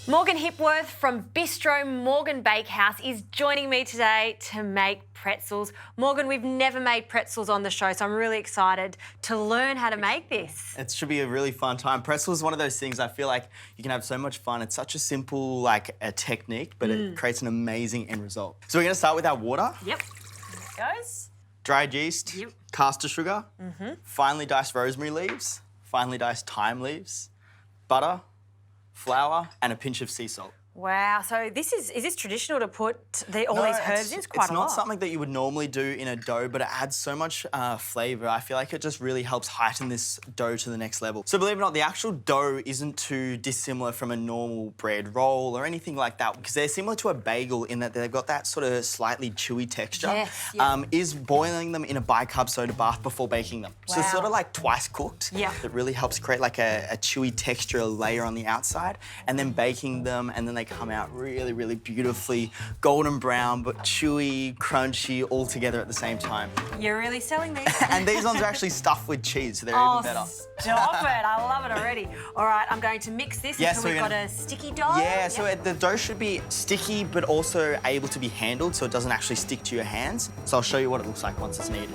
Morgan Hipworth from Bistro Morgan Bakehouse is joining me today to make pretzels. Morgan, we've never made pretzels on the show, so I'm really excited to learn how to make this. It should be a really fun time. Pretzels is one of those things I feel like you can have so much fun. It's such a simple, a technique, but it creates an amazing end result. So we're gonna start with our water. Yep, there it goes. Dried yeast, caster sugar, finely diced rosemary leaves, finely diced thyme leaves, butter, flour, and a pinch of sea salt. Wow, so is this traditional to put all these herbs in? It's quite a lot. It's not something that you would normally do in a dough, but it adds so much flavour. I feel like it just really helps heighten this dough to the next level. So believe it or not, the actual dough isn't too dissimilar from a normal bread roll or anything like that, because they're similar to a bagel in that they've got that sort of slightly chewy texture. Yes, Is boiling them in a bicarb soda bath before baking them. Wow. So it's sort of like twice cooked. Yeah. It really helps create like a chewy texture, a layer on the outside, and then baking them, and then they come out really, really beautifully golden brown, but chewy, crunchy, all together at the same time. You're really selling these. And these ones are actually stuffed with cheese, so they're even better. Stop it, I love it already. All right, I'm going to mix this until we've got a sticky dough. Yeah, so the dough should be sticky, but also able to be handled so it doesn't actually stick to your hands. So I'll show you what it looks like once it's kneaded.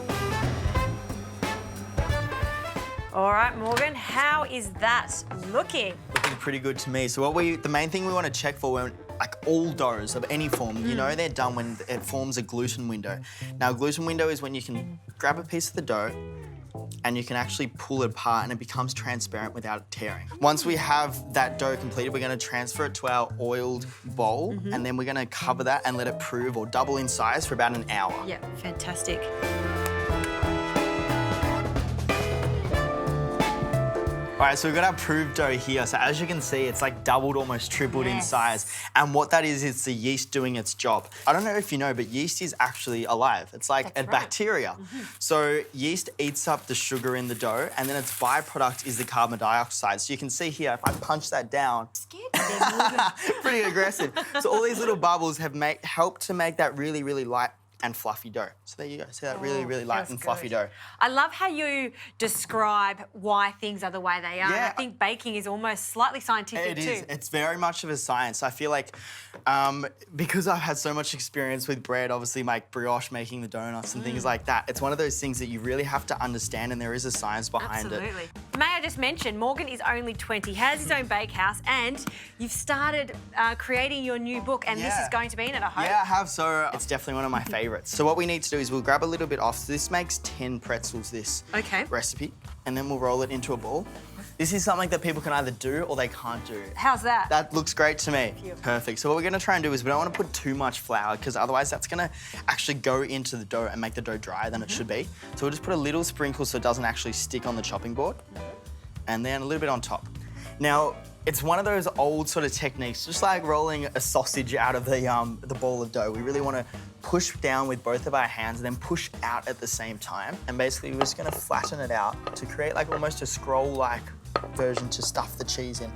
All right, Morgan, how is that looking? Looking pretty good to me. So the main thing we want to check for when all doughs of any form, you know they're done when it forms a gluten window. Now, a gluten window is when you can grab a piece of the dough and you can actually pull it apart and it becomes transparent without it tearing. Once we have that dough completed, we're going to transfer it to our oiled bowl and then we're going to cover that and let it prove or double in size for about an hour. Yeah, fantastic. All right, so we've got our proved dough here. So as you can see, it's like doubled, almost tripled in size. And what that is, it's the yeast doing its job. I don't know if you know, but yeast is actually alive. It's like a bacteria. So yeast eats up the sugar in the dough, and then its byproduct is the carbon dioxide. So you can see here, if I punch that down, pretty aggressive. So all these little bubbles have helped to make that really, really light and fluffy dough. So there you go. See that really, really light and fluffy dough. I love how you describe why things are the way they are. Yeah. I think baking is almost slightly scientific too. It is. It's very much of a science. I feel like because I've had so much experience with bread, obviously like brioche, making the donuts and things like that, it's one of those things that you really have to understand, and there is a science behind it. Absolutely. May I just mention, Morgan is only 20, has his own bakehouse, and you've started creating your new book, and this is going to be in it, I hope. Yeah, I have. So it's definitely one of my favourites. So what we need to do is we'll grab a little bit off. So this makes 10 pretzels, this recipe, and then we'll roll it into a ball. This is something that people can either do or they can't do. How's that? That looks great to me. Perfect. So what we're going to try and do is we don't want to put too much flour, because otherwise that's going to actually go into the dough and make the dough drier than it should be. So we'll just put a little sprinkle so it doesn't actually stick on the chopping board, and then a little bit on top. Now, it's one of those old sort of techniques, just like rolling a sausage out of the ball of dough. We really want to push down with both of our hands and then push out at the same time. And basically we're just going to flatten it out to create like almost a scroll-like version to stuff the cheese in.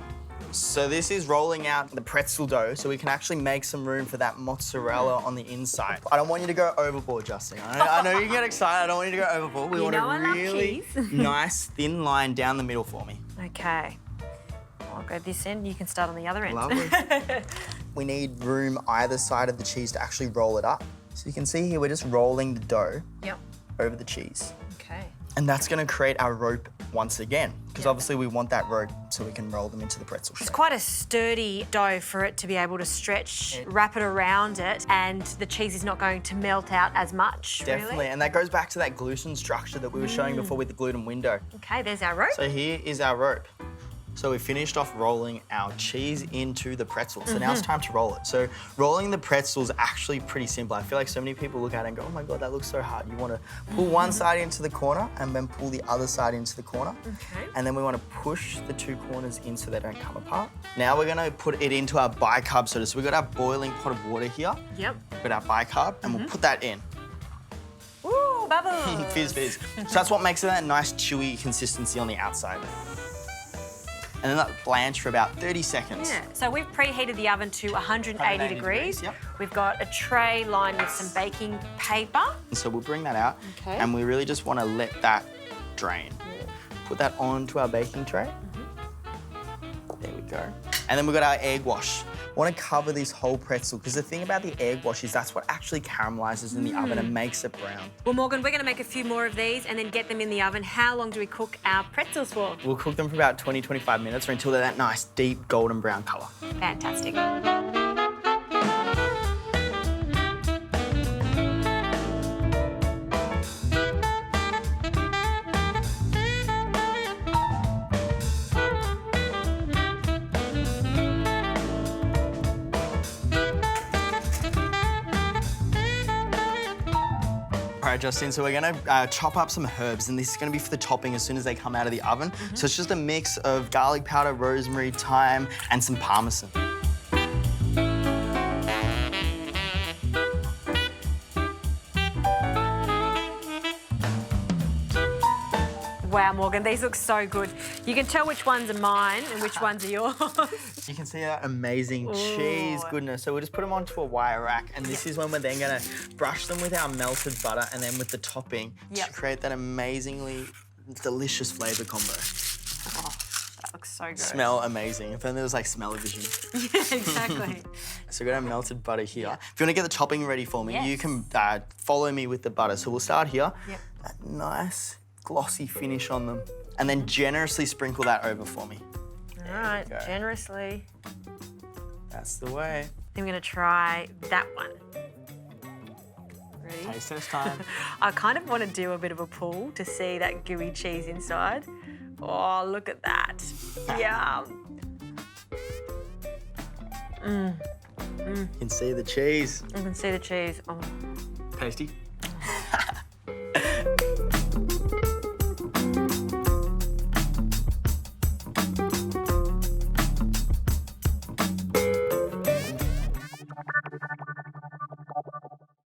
So this is rolling out the pretzel dough so we can actually make some room for that mozzarella on the inside. I don't want you to go overboard, Justine. I know you get excited. I don't want you to go overboard. We want a really nice thin line down the middle for me. Okay. I'll go this end, you can start on the other end. Lovely. We need room either side of the cheese to actually roll it up. So you can see here, we're just rolling the dough over the cheese. Okay. And that's going to create our rope once again, because obviously we want that rope so we can roll them into the pretzel shape. It's quite a sturdy dough for it to be able to stretch, wrap it around it, and the cheese is not going to melt out as much, Definitely, really. and that goes back to that gluten structure that we were showing before with the gluten window. Okay, there's our rope. So here is our rope. So we finished off rolling our cheese into the pretzel. So now it's time to roll it. So rolling the pretzel is actually pretty simple. I feel like so many people look at it and go, oh my God, that looks so hard. You want to pull one side into the corner and then pull the other side into the corner. Okay. And then we want to push the two corners in so they don't come apart. Now we're going to put it into our bicarb soda. So we've got our boiling pot of water here. Yep. We've got our bicarb and we'll put that in. Ooh, bubbles. Fizz, fizz. So that's what makes it that nice chewy consistency on the outside. And then let it blanch for about 30 seconds. Yeah. So we've preheated the oven to 180 degrees. Yep. We've got a tray lined with some baking paper. And so we'll bring that out. Okay. And we really just want to let that drain. Put that onto our baking tray. There we go. And then we've got our egg wash. I want to cover this whole pretzel because the thing about the egg wash is that's what actually caramelizes in the oven and makes it brown. Well, Morgan, we're going to make a few more of these and then get them in the oven. How long do we cook our pretzels for? We'll cook them for about 20-25 minutes or until they're that nice, deep, golden brown colour. Fantastic. All right, Justine, so we're gonna chop up some herbs, and this is gonna be for the topping as soon as they come out of the oven. So it's just a mix of garlic powder, rosemary, thyme, and some parmesan. Wow, Morgan, these look so good. You can tell which ones are mine and which ones are yours. You can see that amazing cheese goodness. So we'll just put them onto a wire rack, and this is when we're then gonna brush them with our melted butter and then with the topping to create that amazingly delicious flavour combo. Oh, that looks so good. Smell amazing. If only there was like smell-o-vision. Yeah, exactly. So we've got our melted butter here. If you want to get the topping ready for me, you can follow me with the butter. So we'll start here. That nice glossy finish on them. And then generously sprinkle that over for me. All right, generously. That's the way. I'm gonna try that one. Ready? Taste test time. I kind of want to do a bit of a pull to see that gooey cheese inside. Oh, look at that. Yum. You can see the cheese. I can see the cheese. Oh. Tasty.